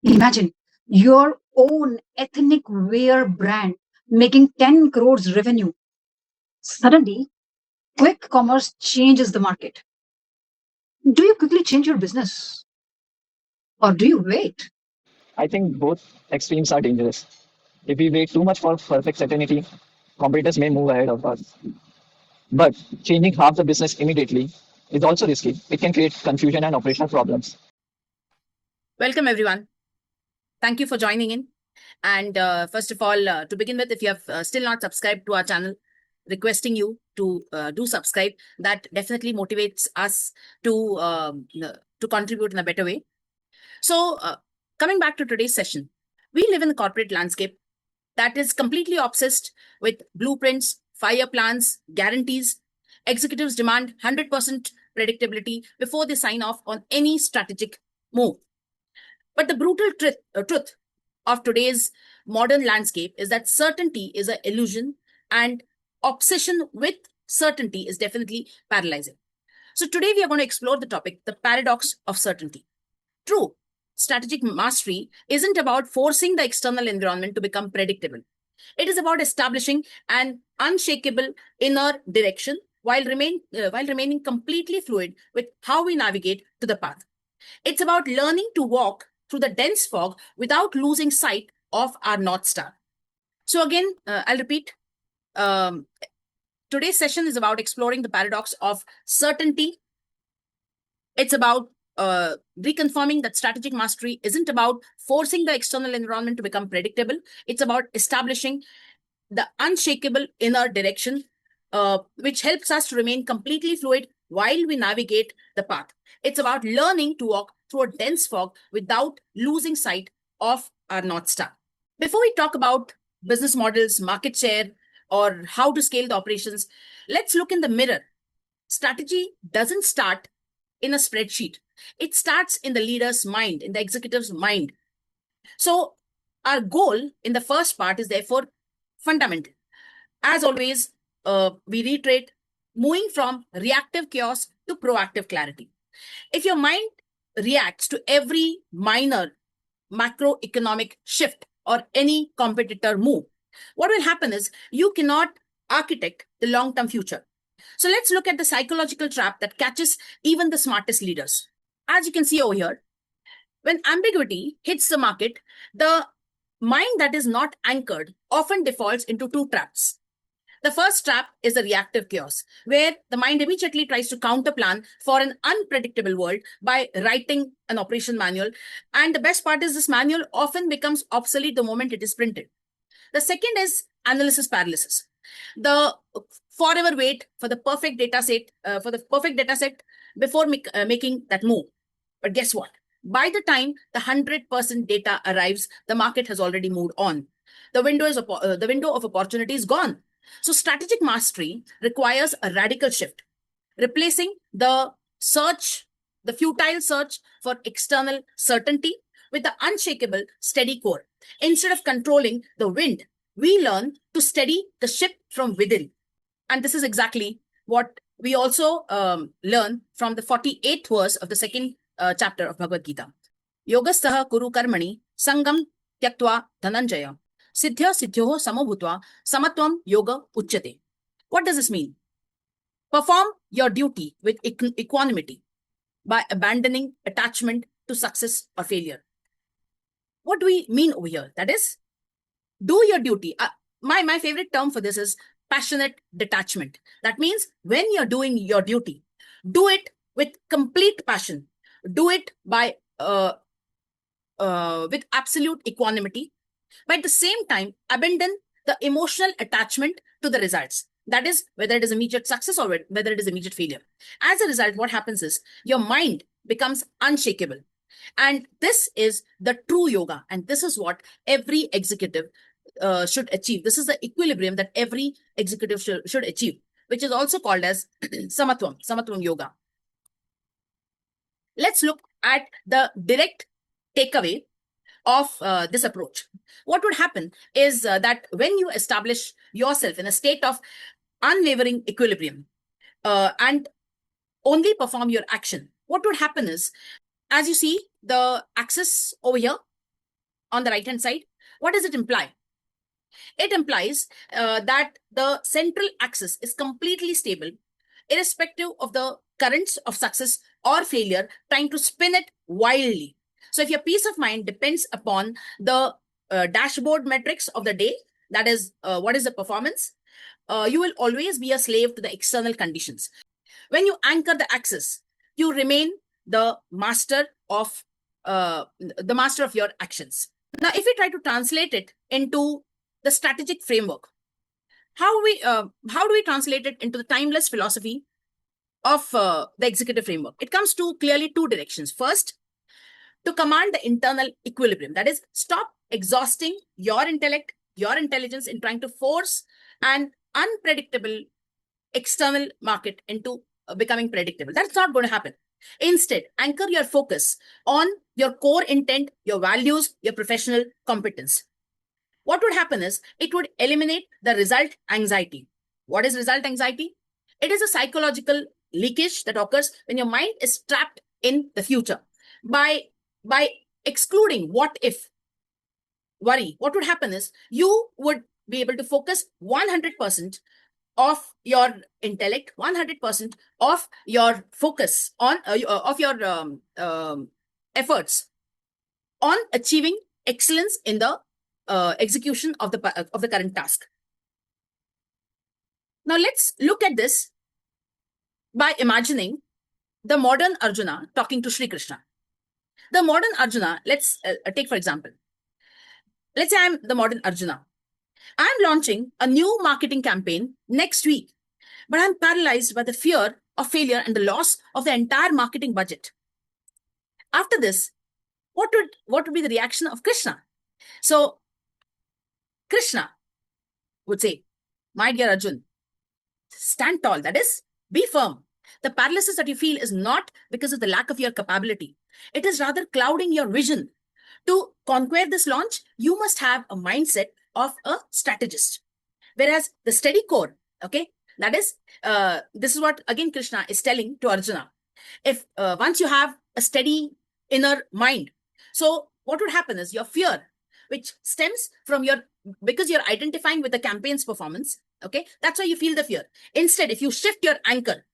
Imagine your own ethnic wear brand making 10 crores revenue. Suddenly, quick commerce changes the market. Do you quickly change your business or do you wait? I think both extremes are dangerous. If we wait too much for perfect certainty, competitors may move ahead of us. But changing half the business immediately is also risky. It can create confusion and operational problems. Welcome, everyone. Thank you for joining in. And first of all, to begin with, if you have still not subscribed to our channel, requesting you to do subscribe. That definitely motivates us to contribute in a better way. So, coming back to today's session, we live in a corporate landscape that is completely obsessed with blueprints, fire plans, guarantees. Executives demand 100% predictability before they sign off on any strategic move. But the brutal truth of today's modern landscape is that certainty is an illusion, and obsession with certainty is definitely paralyzing. So today we are going to explore the topic, the paradox of certainty. True, strategic mastery isn't about forcing the external environment to become predictable. It is about establishing an unshakable inner direction while remaining completely fluid with how we navigate to the path. It's about learning to walk through the dense fog without losing sight of our North Star. So again, I'll repeat. Um, Today's session is about exploring the paradox of certainty. It's about reconfirming that strategic mastery isn't about forcing the external environment to become predictable. It's about establishing the unshakable inner direction, which helps us to remain completely fluid while we navigate the path. It's about learning to walk through a dense fog without losing sight of our North Star. Before we talk about business models, market share, or how to scale the operations, let's look in the mirror. Strategy doesn't start in a spreadsheet. It starts in the leader's mind, in the executive's mind. So our goal in the first part is therefore fundamental. As always, we reiterate moving from reactive chaos to proactive clarity. If your mind reacts to every minor macroeconomic shift or any competitor move, what will happen is you cannot architect the long-term future. So let's look at the psychological trap that catches even the smartest leaders. As you can see over here, when ambiguity hits the market, the mind that is not anchored often defaults into two traps. The first trap is the reactive chaos, where the mind immediately tries to counterplan for an unpredictable world by writing an operation manual. And the best part is this manual often becomes obsolete the moment it is printed. The second is analysis paralysis. The forever wait for the perfect data set before making that move. But guess what? By the time the 100% data arrives, the market has already moved on. The window of opportunity is gone. So strategic mastery requires a radical shift, replacing the futile search for external certainty with the unshakable steady core. Instead of controlling the wind, we learn to steady the ship from within. And this is exactly what we also learn from the 48th verse of the second chapter of Bhagavad Gita. Yogastaha kuru karmani sangam tyaktva dhananjaya siddhya siddhyoho samobhutva samatvam yoga uchyate. What does this mean? Perform your duty with equanimity by abandoning attachment to success or failure. What do we mean over here? That is, do your duty. My favorite term for this is passionate detachment. That means when you're doing your duty, do it with complete passion. Do it by with absolute equanimity. But at the same time, abandon the emotional attachment to the results. That is, whether it is immediate success or whether it is immediate failure. As a result, what happens is your mind becomes unshakable. And this is the true yoga. And this is what every executive should achieve. This is the equilibrium that every executive should achieve, which is also called as Samatvam Yoga. Let's look at the direct takeaway of this approach. What would happen is that when you establish yourself in a state of unwavering equilibrium and only perform your action, what would happen is, as you see the axis over here, on the right hand side, what does it imply? It implies that the central axis is completely stable, irrespective of the currents of success or failure trying to spin it wildly. So if your peace of mind depends upon the dashboard metrics of the day, that is, what is the performance, you will always be a slave to the external conditions. When you anchor the axis, you remain the master of your actions. Now, if we try to translate it into the strategic framework, how do we translate it into the timeless philosophy of the executive framework? It comes to clearly two directions. First, to command the internal equilibrium, that is, stop exhausting your intellect, your intelligence in trying to force an unpredictable external market into becoming predictable. That's not going to happen. Instead, anchor your focus on your core intent, your values, your professional competence. What would happen is it would eliminate the result anxiety. What is result anxiety? It is a psychological leakage that occurs when your mind is trapped in the future. By excluding what if worry, what would happen is you would be able to focus 100% of your intellect, 100% of your focus on of your efforts on achieving excellence in the execution of the current task. Now let's look at this by imagining the modern Arjuna talking to Sri Krishna. The modern Arjuna, let's take for example. Let's say I'm the modern Arjuna. I'm launching a new marketing campaign next week, but I'm paralyzed by the fear of failure and the loss of the entire marketing budget. After this, what would be the reaction of Krishna? So Krishna would say, my dear Arjun, stand tall, that is, be firm. The paralysis that you feel is not because of the lack of your capability. It is rather clouding your vision. To conquer this launch, you must have a mindset of a strategist. Whereas the steady core, okay, that is, this is what again Krishna is telling to Arjuna. If once you have a steady inner mind, so what would happen is your fear, which stems from because you're identifying with the campaign's performance, okay, that's why you feel the fear. Instead, if you shift your anchor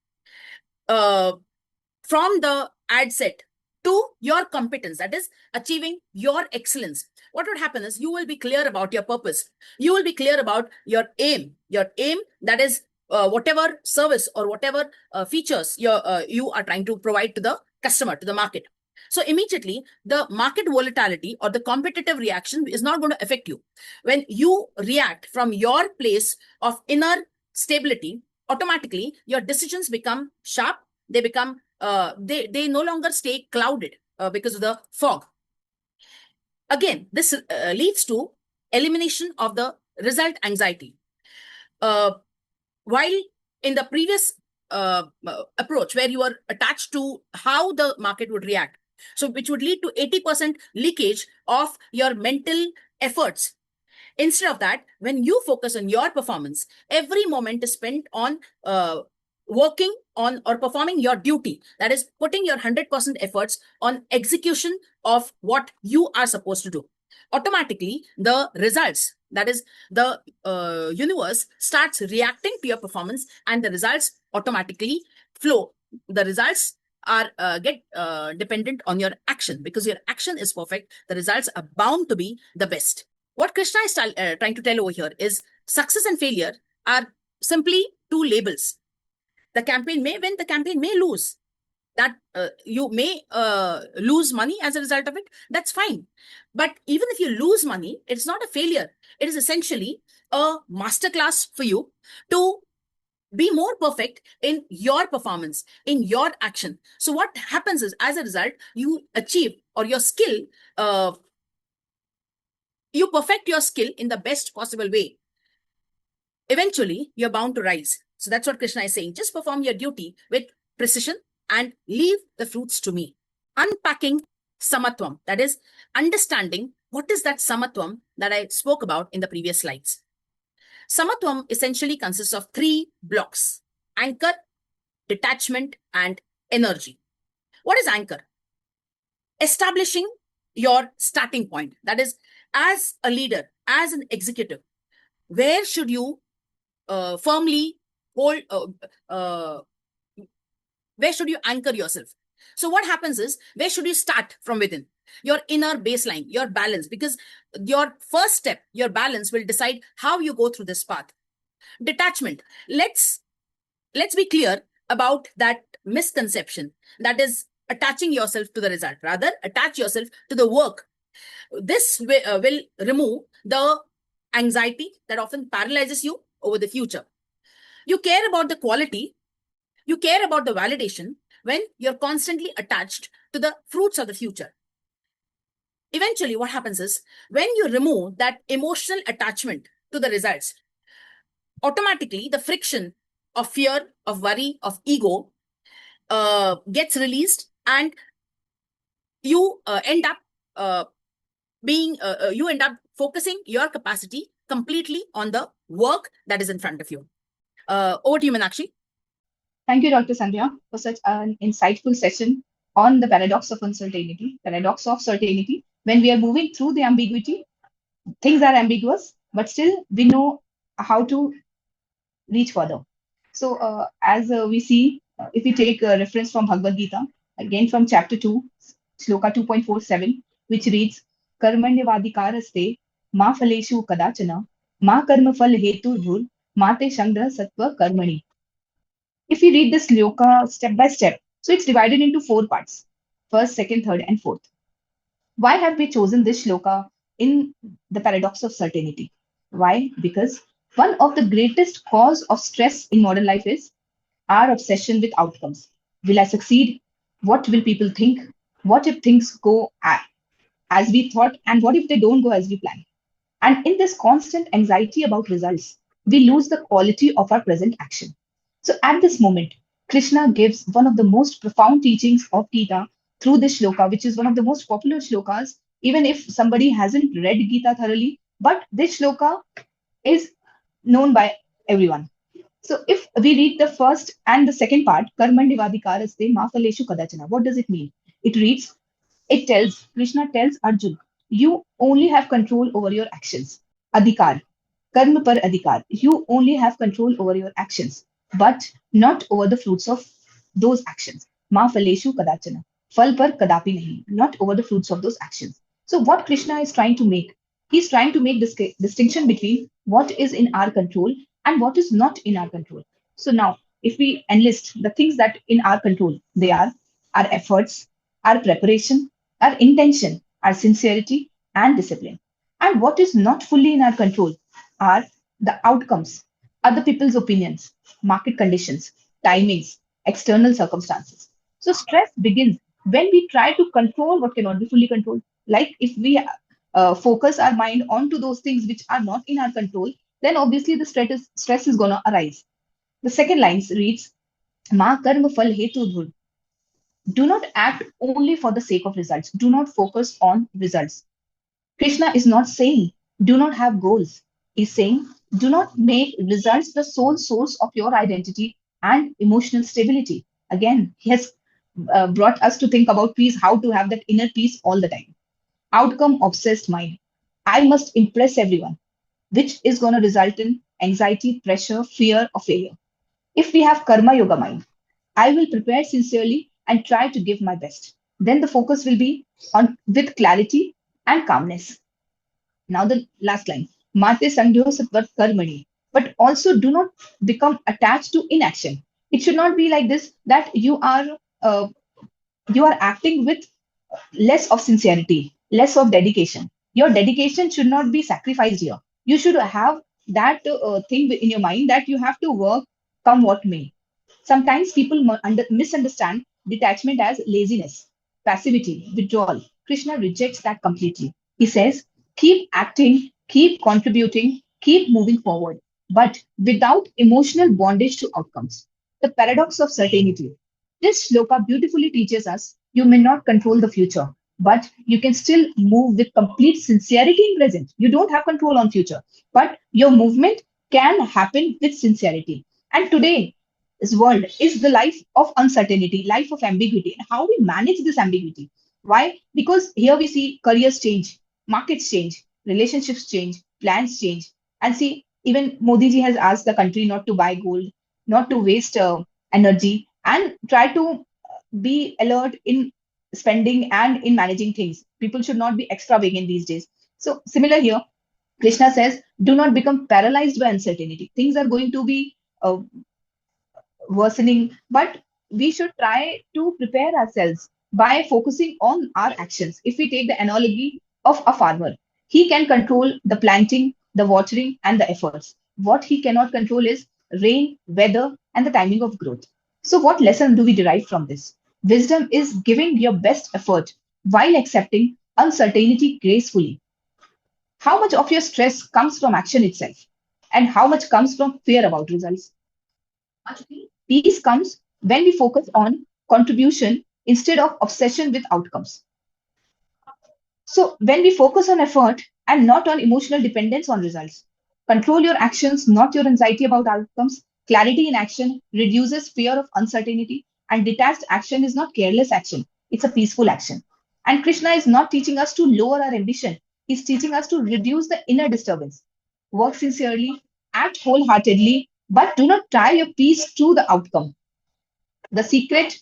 from the ad set to your competence, that is achieving your excellence, what would happen is you will be clear about your purpose. You will be clear about your aim, that is whatever service or whatever features you are trying to provide to the customer, to the market. So immediately the market volatility or the competitive reaction is not going to affect you. When you react from your place of inner stability, automatically your decisions become sharp. They become they no longer stay clouded because of the fog. Again, this leads to elimination of the result anxiety. While in the previous approach where you are attached to how the market would react, so which would lead to 80% leakage of your mental efforts. Instead of that, when you focus on your performance, every moment is spent on working on or performing your duty, that is putting your 100% efforts on execution of what you are supposed to do. Automatically the results, that is the universe starts reacting to your performance and the results automatically flow. The results are get dependent on your action. Because your action is perfect, the results are bound to be the best. What Krishna is trying to tell over here is success and failure are simply two labels. The campaign may win, the campaign may lose. That you may lose money as a result of it, that's fine. But even if you lose money, it's not a failure. It is essentially a masterclass for you to be more perfect in your performance, in your action. So what happens is, as a result, you achieve, or your skill, you perfect your skill in the best possible way. Eventually, you're bound to rise. So that's what Krishna is saying. Just perform your duty with precision and leave the fruits to me. Unpacking samatvam, that is understanding what is that samatvam that I spoke about in the previous slides. Samatvam essentially consists of three blocks: anchor, detachment, and energy. What is anchor? Establishing your starting point. That is, as a leader, as an executive, where should you firmly hold, where should you anchor yourself? So what happens is, where should you start from within? Your inner baseline, your balance, because your first step, your balance, will decide how you go through this path. Detachment. Let's be clear about that misconception, that is attaching yourself to the result. Rather, attach yourself to the work. This will remove the anxiety that often paralyzes you over the future. You care about the quality, you care about the validation when you're constantly attached to the fruits of the future. Eventually, what happens is, when you remove that emotional attachment to the results, automatically the friction of fear, of worry, of ego gets released, and you end up you end up focusing your capacity completely on the work that is in front of you. Over to you, Meenakshi. Thank you, Dr. Sandhya, for such an insightful session on the paradox of uncertainty, paradox of certainty. When we are moving through the ambiguity, things are ambiguous, but still we know how to reach further. So, as we see, if we take a reference from Bhagavad Gita, again from chapter 2, Shloka 2.47, which reads, Karmanyavadikaraste ma phaleshu kadachana ma karma phal hetu dhur mate shangra sattva karmani. If we read this shloka step by step, so it's divided into four parts: first, second, third, and fourth. Why have we chosen this shloka in the paradox of certainty? Why? Because one of the greatest cause of stress in modern life is our obsession with outcomes. Will I succeed? What will people think? What if things go as we thought? And what if they don't go as we planned? And in this constant anxiety about results, we lose the quality of our present action. So at this moment, Krishna gives one of the most profound teachings of Gita through this shloka, which is one of the most popular shlokas, even if somebody hasn't read Gita thoroughly. But this shloka is known by everyone. So if we read the first and the second part, Karmandivadikaraste ma phaleshu kadachana, what does it mean? It reads, Krishna tells Arjun, you only have control over your actions. Adhikar, karma par adhikar. You only have control over your actions, but not over the fruits of those actions. Ma phaleshu kadachana. Phal par kadapi nahi. Not over the fruits of those actions. So what Krishna is trying to make, he's trying to make this distinction between what is in our control and what is not in our control. So now, if we enlist the things that in our control, they are our efforts, our preparation, our intention, our sincerity, and discipline. And what is not fully in our control are the outcomes, other people's opinions, market conditions, timings, external circumstances. So stress begins when we try to control what cannot be fully controlled. Like if we focus our mind onto those things which are not in our control, then obviously the stress is going to arise. The second line reads, Ma karma phal hetu dhur. Do not act only for the sake of results. Do not focus on results. Krishna is not saying do not have goals. He's saying do not make results the sole source of your identity and emotional stability. Again, he has brought us to think about peace, how to have that inner peace all the time. Outcome obsessed mind. I must impress everyone, which is going to result in anxiety, pressure, fear of failure. If we have karma yoga mind, I will prepare sincerely and try to give my best. Then the focus will be on with clarity and calmness. Now the last line, Mate Sangyo Satvat Karmani. But also do not become attached to inaction. It should not be like this that you are acting with less of sincerity, less of dedication. Your dedication should not be sacrificed here. You should have that thing in your mind that you have to work come what may. Sometimes people misunderstand detachment as laziness, passivity, withdrawal. Krishna rejects that completely. He says, keep acting, keep contributing, keep moving forward, but without emotional bondage to outcomes. The paradox of certainty. This shloka beautifully teaches us you may not control the future, but you can still move with complete sincerity in present. You don't have control on future, but your movement can happen with sincerity. And today, this world is the life of uncertainty, life of ambiguity, and how we manage this ambiguity. Why? Because here we see careers change, markets change, relationships change, plans change. And see, even Modi ji has asked the country not to buy gold, not to waste energy, and try to be alert in spending and in managing things. People should not be extravagant these days. So, similar here, Krishna says, do not become paralyzed by uncertainty. Things are going to be worsening, but we should try to prepare ourselves by focusing on our actions. If we take the analogy of a farmer, he can control the planting, the watering, and the efforts. What he cannot control is rain, weather, and the timing of growth. So, what lesson do we derive from this? Wisdom is giving your best effort while accepting uncertainty gracefully. How much of your stress comes from action itself? And how much comes from fear about results? Peace comes when we focus on contribution instead of obsession with outcomes. So, when we focus on effort and not on emotional dependence on results, control your actions, not your anxiety about outcomes. Clarity in action reduces fear of uncertainty, and detached action is not careless action, it's a peaceful action. And Krishna is not teaching us to lower our ambition, he's teaching us to reduce the inner disturbance. Work sincerely, act wholeheartedly, but do not tie your peace to the outcome. The secret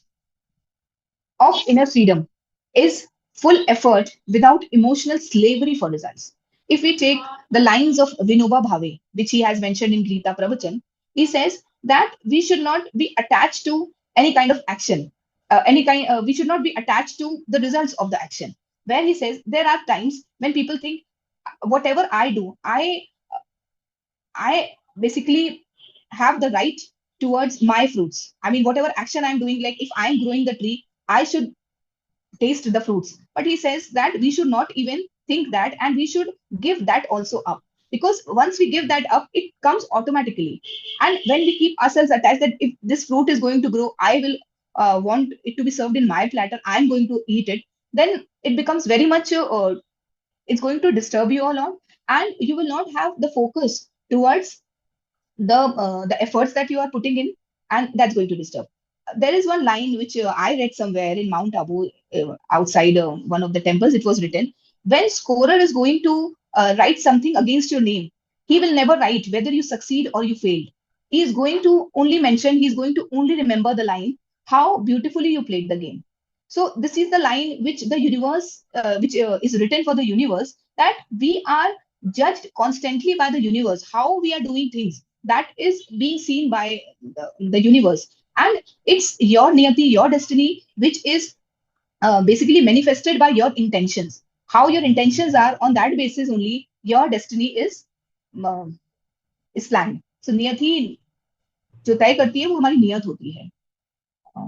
of inner freedom is full effort without emotional slavery for results. If we take the lines of Vinoba Bhave, which he has mentioned in Gita Pravachan, he says that we should not be attached to any kind of action, we should not be attached to the results of the action. Where he says there are times when people think whatever I do, I basically have the right towards my fruits. I mean, whatever action I'm doing, like if I'm growing the tree, I should taste the fruits. But he says that we should not even think that, and we should give that also up. Because once we give that up, it comes automatically. And when we keep ourselves attached that if this fruit is going to grow, I will want it to be served in my platter, I'm going to eat it, then it becomes very much, it's going to disturb you a lot, and you will not have the focus towards the efforts that you are putting in, and that's going to disturb. There is one line which I read somewhere in Mount Abu, outside one of the temples. It was written, when scorer is going to write something against your name, he will never write whether you succeed or you failed. He is going to only mention, he is going to only remember the line, how beautifully you played the game. So this is the line which the universe, which is written for the universe, that we are judged constantly by the universe. How we are doing things, that is being seen by the universe. And it's your niyati, your destiny, which is basically manifested by your intentions. How your intentions are, on that basis only your destiny uh, is planned. So niyati जो तय करती है वो हमारी नियत होती है.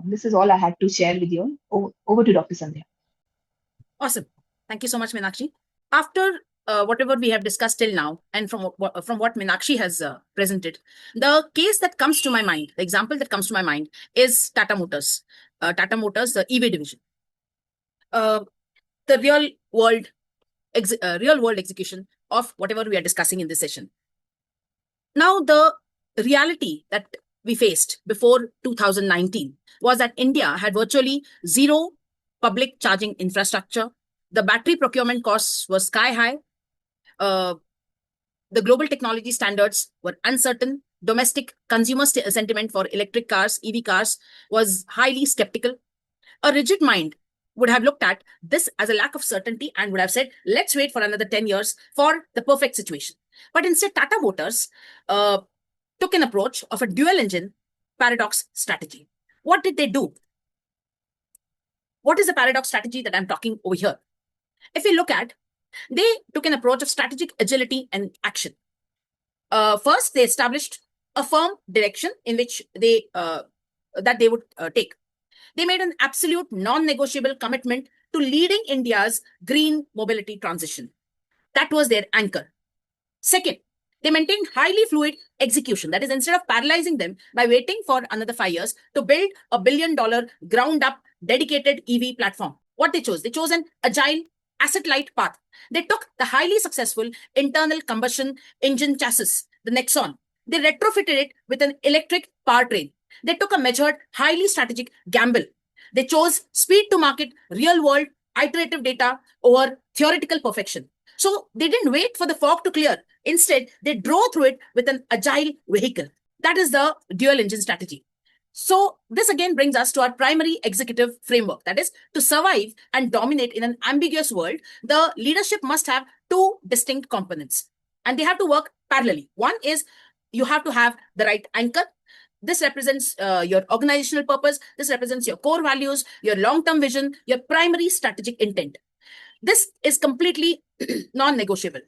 This is all I had to share with you. Over to Dr. Sandhya. Awesome. Thank you so much, Meenakshi. After whatever we have discussed till now, and from what Meenakshi has presented, the case that comes to my mind, the example that comes to my mind is Tata Motors. Tata Motors, the EV division. The real world execution of whatever we are discussing in this session. Now, the reality that we faced before 2019 was that India had virtually zero public charging infrastructure. The battery procurement costs were sky high. The global technology standards were uncertain. Domestic consumer sentiment for electric cars, EV cars, was highly skeptical. A rigid mind would have looked at this as a lack of certainty and would have said, let's wait for another 10 years for the perfect situation. But instead, Tata Motors took an approach of a dual engine paradox strategy. What did they do? What is the paradox strategy that I'm talking over here? If we look at, they took an approach of strategic agility and action. First, they established a firm direction in which they would take. They made an absolute non-negotiable commitment to leading India's green mobility transition. That was their anchor. Second, they maintained highly fluid execution. That is, instead of paralyzing them by waiting for another 5 years to build a $1 billion ground-up dedicated EV platform, what they chose an agile, asset-light path. They took the highly successful internal combustion engine chassis, the Nexon. They retrofitted it with an electric powertrain. They took a measured, highly strategic gamble. They chose speed to market, real-world iterative data over theoretical perfection. So they didn't wait for the fog to clear. Instead, they drove through it with an agile vehicle. That is the dual engine strategy. So this again brings us to our primary executive framework. That is, to survive and dominate in an ambiguous world, the leadership must have two distinct components and they have to work parallelly. One is you have to have the right anchor. This represents your organizational purpose. This represents your core values, your long-term vision, your primary strategic intent. This is completely non-negotiable.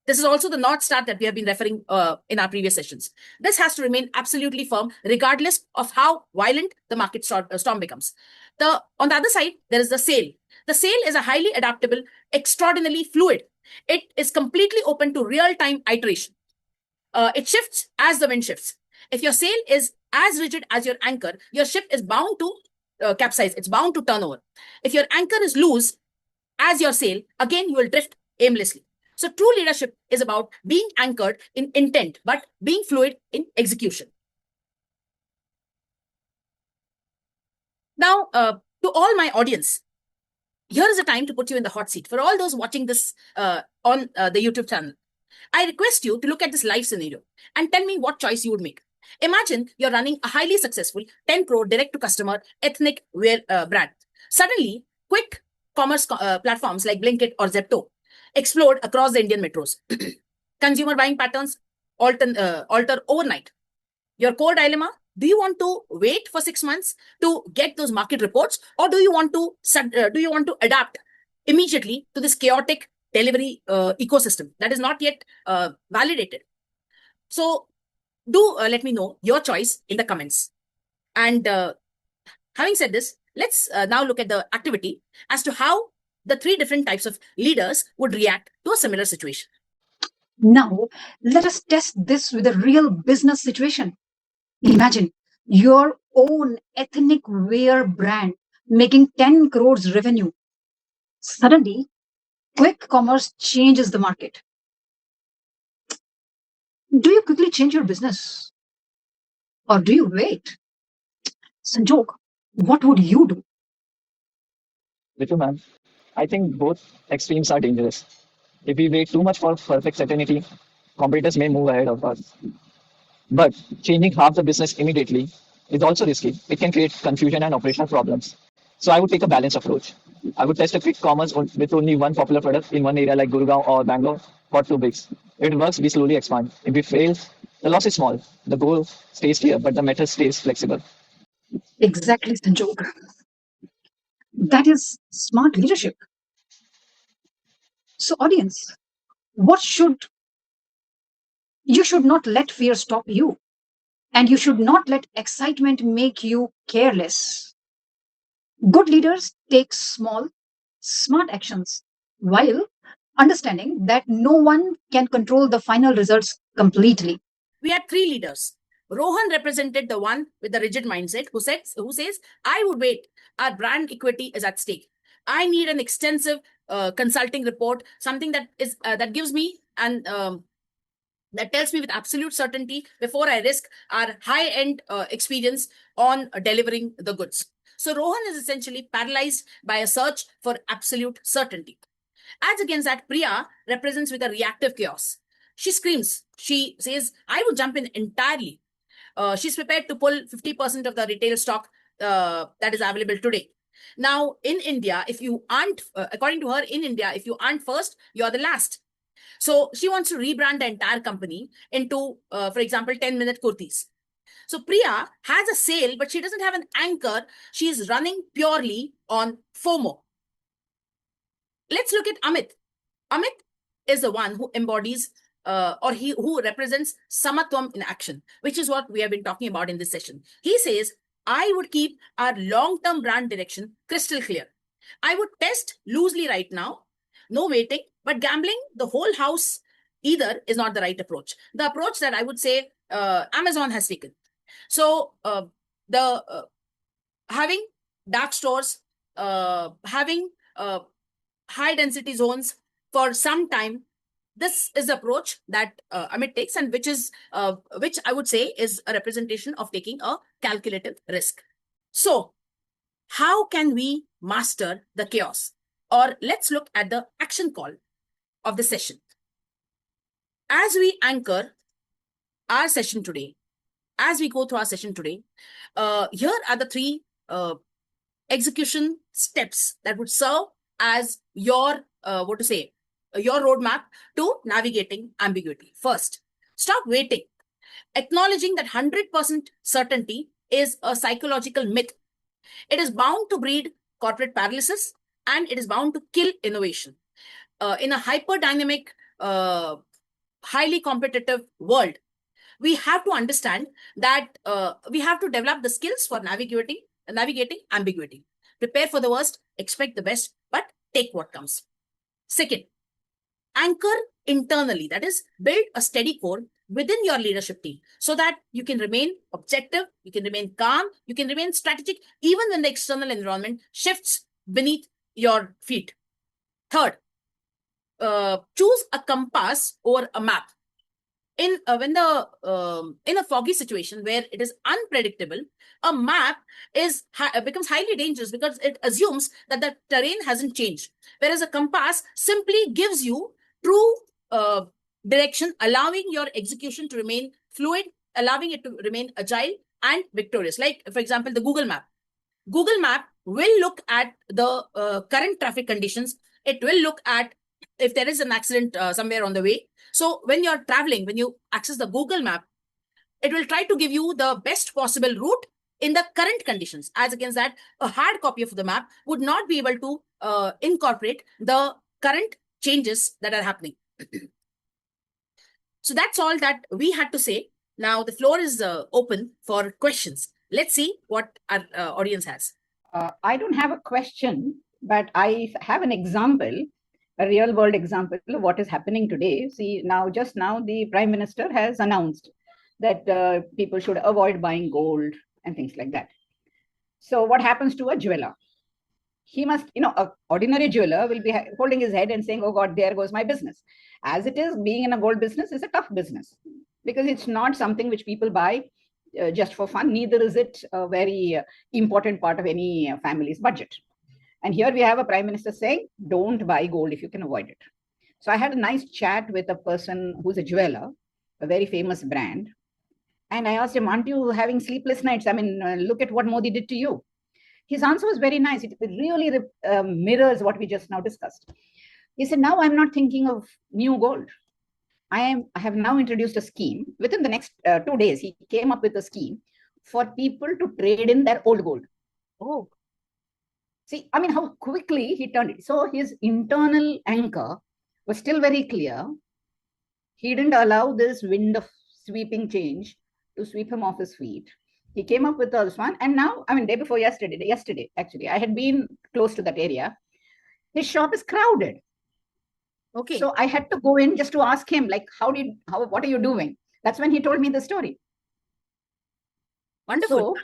This is also the North Star that we have been referring in our previous sessions. This has to remain absolutely firm, regardless of how violent the market storm becomes. On the other side, there is the sail. The sail is a highly adaptable, extraordinarily fluid. It is completely open to real-time iteration. It shifts as the wind shifts. If your sail is as rigid as your anchor, your ship is bound to capsize. It's bound to turn over. If your anchor is loose as your sail, again, you will drift aimlessly. So true leadership is about being anchored in intent, but being fluid in execution. Now, to all my audience, here is a time to put you in the hot seat. For all those watching this on the YouTube channel, I request you to look at this live scenario and tell me what choice you would make. Imagine you're running a highly successful 10 crore direct-to-customer ethnic wear brand. Suddenly, quick commerce platforms like Blinkit or Zepto explode across the Indian metros. Consumer buying patterns alter overnight. Your core dilemma: do you want to wait for 6 months to get those market reports, or do you want to adapt immediately to this chaotic delivery ecosystem that is not yet validated? So do let me know your choice in the comments. And having said this, let's now look at the activity as to how the three different types of leaders would react to a similar situation. Now, let us test this with a real business situation. Imagine your own ethnic wear brand making 10 crores revenue. Suddenly, quick commerce changes the market. Do you quickly change your business? Or do you wait? Sanjog, what would you do? Ritu ma'am, I think both extremes are dangerous. If we wait too much for perfect certainty, competitors may move ahead of us. But changing half the business immediately is also risky. It can create confusion and operational problems. So I would take a balanced approach. I would test a quick commerce with only one popular product in one area like Gurgaon or Bangalore for 2 weeks. If it works, we slowly expand. If it fails, the loss is small. The goal stays clear, but the method stays flexible. Exactly, Sanjog. That is smart leadership. So, audience, you should not let fear stop you, and you should not let excitement make you careless. Good leaders take small, smart actions while understanding that no one can control the final results completely. We had three leaders. Rohan represented the one with the rigid mindset who says, I would wait. Our brand equity is at stake. I need an extensive consulting report, something that gives me and that tells me with absolute certainty before I risk our high-end experience on delivering the goods. So Rohan is essentially paralyzed by a search for absolute certainty. As against that, Priya represents with a reactive chaos. She screams. She says, I would jump in entirely. She's prepared to pull 50% of the retail stock that is available today. Now, in India, if you aren't, according to her, in India, if you aren't first, you're the last. So she wants to rebrand the entire company into, for example, 10-minute kurtis. So Priya has a sale, but she doesn't have an anchor. She is running purely on FOMO. Let's look at Amit. Amit is the one who embodies who represents Samatvam in action, which is what we have been talking about in this session. He says, I would keep our long-term brand direction crystal clear. I would test loosely right now, no waiting, but gambling the whole house either is not the right approach. The approach that I would say Amazon has taken. So having dark stores, having high density zones for some time, this is the approach that Amit takes, and which I would say is a representation of taking a calculated risk. So how can we master the chaos? or let's look at the action call of the session. As we anchor our session today, as we go through our session today, here are the three execution steps that would serve as your, your roadmap to navigating ambiguity. First, stop waiting. Acknowledging that 100% certainty is a psychological myth. It is bound to breed corporate paralysis and it is bound to kill innovation. In a hyper-dynamic, highly competitive world, we have to understand that we have to develop the skills for navigating ambiguity. Prepare for the worst, expect the best, but take what comes. Second, anchor internally, that is, build a steady core within your leadership team so that you can remain objective, you can remain calm, you can remain strategic, even when the external environment shifts beneath your feet. Third, choose a compass or a map. In a foggy situation where it is unpredictable, a map becomes highly dangerous because it assumes that the terrain hasn't changed, whereas a compass simply gives you true direction, allowing your execution to remain fluid, allowing it to remain agile and victorious. Like, for example, the Google Map. Google Map will look at the current traffic conditions. It will look at if there is an accident somewhere on the way. So when you're traveling, when you access the Google Map, it will try to give you the best possible route in the current conditions. As against that, a hard copy of the map would not be able to incorporate the current changes that are happening. So that's all that we had to say. Now the floor is open for questions. Let's see what our audience has. I don't have a question, but I have an example, a real world example of what is happening today. See, just now, the Prime Minister has announced that people should avoid buying gold and things like that. So what happens to a jeweler? He must, an ordinary jeweler will be holding his head and saying, oh God, there goes my business. As it is, being in a gold business is a tough business because it's not something which people buy just for fun. Neither is it a very important part of any family's budget. And here we have a Prime Minister saying, don't buy gold if you can avoid it. So I had a nice chat with a person who's a jeweler, a very famous brand. And I asked him, aren't you having sleepless nights? I mean, look at what Modi did to you. His answer was very nice. It really mirrors what we just now discussed. He said, now I'm not thinking of new gold. I have now introduced a scheme. Within the next 2 days, he came up with a scheme for people to trade in their old gold. Oh. See, I mean, how quickly he turned it. So his internal anchor was still very clear. He didn't allow this wind of sweeping change to sweep him off his feet. He came up with this one. And now, I mean, day before yesterday, actually, I had been close to that area. His shop is crowded. Okay. So I had to go in just to ask him, like, what are you doing? That's when he told me the story. Wonderful.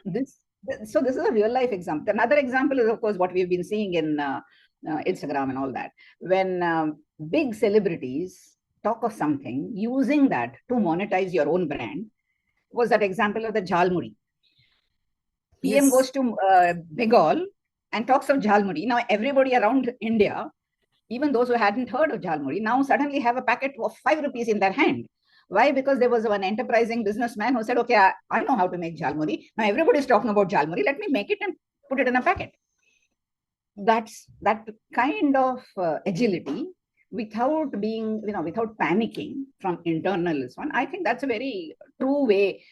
So this is a real life example. Another example is, of course, what we've been seeing in Instagram and all that. When big celebrities talk of something, using that to monetize your own brand, was that example of the Jhalmuri. PM goes to Bengal and talks of Jhalmuri. Now everybody around India, even those who hadn't heard of Jhalmuri, now suddenly have a packet of 5 rupees in their hand. Why? Because there was one enterprising businessman who said, okay, I know how to make Jhalmuri. Now everybody's talking about Jhalmuri. Let me make it and put it in a packet. That's that kind of agility without being, without panicking from internal is one. I think that's a very true way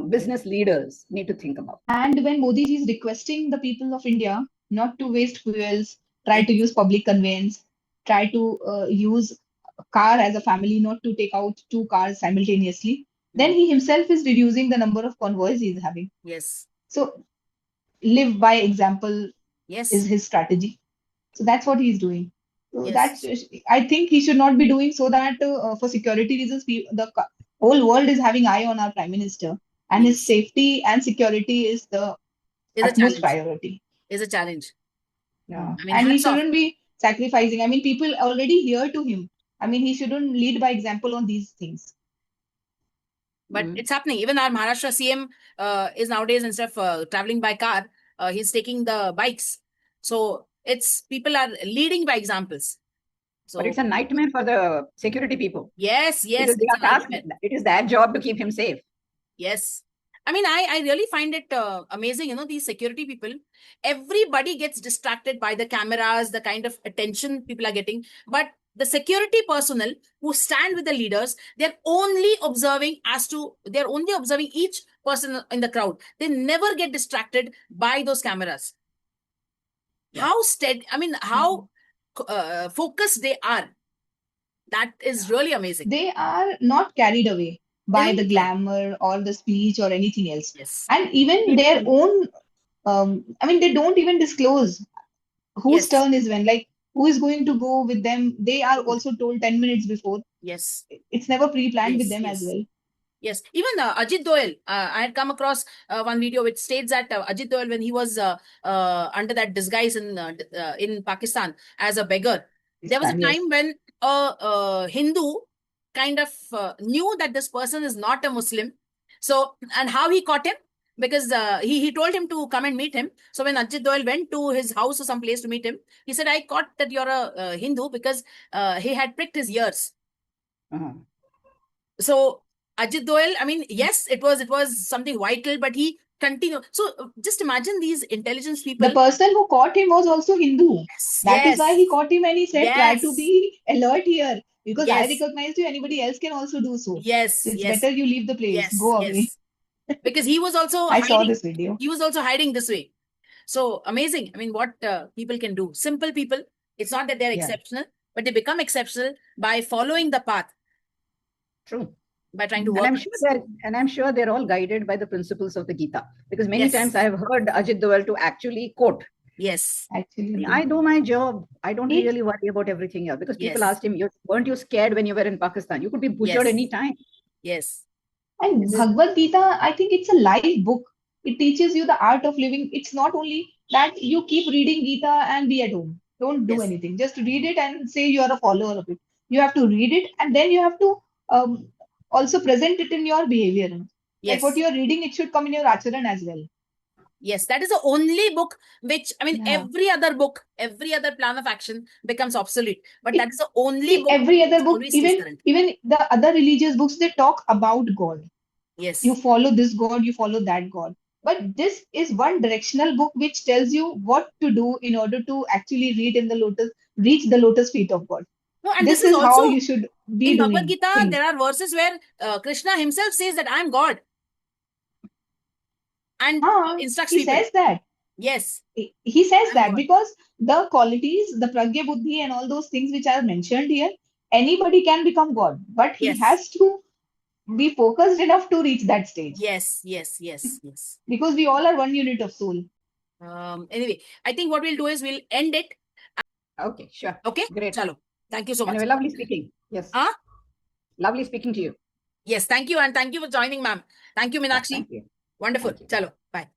business leaders need to think about. And when Modi ji is requesting the people of India not to waste fuels, try to use public conveyance, try to use a car as a family, not to take out 2 cars simultaneously, then he himself is reducing the number of convoys he is having. Yes. So live by example is his strategy. So that's what he's doing. So that's, I think he should not be doing, so that for security reasons, the whole world is having eye on our Prime Minister, and his safety and security is the utmost priority. Is a challenge. Yeah. I mean, and he shouldn't be sacrificing. I mean, people already hear to him. I mean, he shouldn't lead by example on these things. But it's happening. Even our Maharashtra CM is nowadays, instead of traveling by car, he's taking the bikes. So It's people are leading by examples. So But it's a nightmare for the security people. yes, Because they it's are a tasked, nightmare. it is their job to keep him safe. Yes. I mean, I really find it amazing, you know, these security people, everybody gets distracted by the cameras, the kind of attention people are getting. But the security personnel who stand with the leaders, they're only observing each person in the crowd. They never get distracted by those cameras. Yeah. How steady, I mean, how focused they are. That is really amazing. They are not carried away by the They- glamour or the speech or anything else. Yes. And even their own, I mean, they don't even disclose whose Yes. turn is when, like who is going to go with them. They are also told 10 minutes before. Yes. It's never pre-planned with Yes, them yes. as well. Yes, even Ajit Doyle. I had come across one video which states that Ajit Doyle, when he was under that disguise in Pakistan as a beggar, there was a Yes. time when a Hindu kind of knew that this person is not a Muslim. So, and how he caught him? Because he told him to come and meet him. So when Ajit Doyle went to his house or some place to meet him, he said, "I caught that you're a Hindu," because he had pricked his ears. Uh-huh. So Ajit Doyle, I mean, yes, it was something vital, but he continued. So just imagine these intelligence people. The person who caught him was also Hindu. Yes, That is why yes, he caught him and he said, try to yes, be alert here. Because I yes, recognized you, anybody else can also do so. yes, It's yes, better you leave the place. yes, Go away. yes. Because he was also I saw hiding. this video. He was also hiding this way. So amazing. I mean, what people can do. Simple people. It's not that they're Yeah. exceptional, but they become exceptional by following the path, True. by trying to And work. I'm sure they're all guided by the principles of the Gita. Because many Yes. times I have heard Ajit Doyle to actually quote, Yes. Actually, I do my job. I don't It- really worry about everything else. Because people Yes. asked him, weren't you scared when you were in Pakistan? You could be butchered Yes. any time. Yes. And This is- Bhagavad Gita, I think it's a life book. It teaches you the art of living. It's not only that you keep reading Gita and be at home. Don't do Yes. anything. Just read it and say you are a follower of it. You have to read it and then you have to also present it in your behavior. Like Yes. what you're reading, it should come in your acharan as well. Yes, that is the only book which, I mean, Yeah. every other book, every other plan of action becomes obsolete. But It- that is the only See, book every other which book, always stays current. even the other religious books, they talk about God. Yes. You follow this God, you follow that God. But this is one directional book which tells you what to do in order to actually reach the lotus feet of God. No, and This this is is how also you should be in doing Bhagavad Gita. things. There are verses where Krishna himself says that I am God and instructs He people. says that. Yes. He says I'm that God. because the qualities, the pragya buddhi and all those things which are mentioned here, anybody can become God, but he Yes. has to be focused enough to reach that stage. Yes. Yes. Yes. Yes. Because we all are one unit of soul. Anyway, I think what we'll do is we'll end it. Okay, sure. Okay. Great. Chalo. Thank you so much. Anyway, lovely speaking. Yes. Huh? Lovely speaking to you. Yes. Thank you. And thank you for joining, ma'am. Thank you, Yeah, Meenakshi. thank you. Wonderful. Thank you. Chalo. Bye.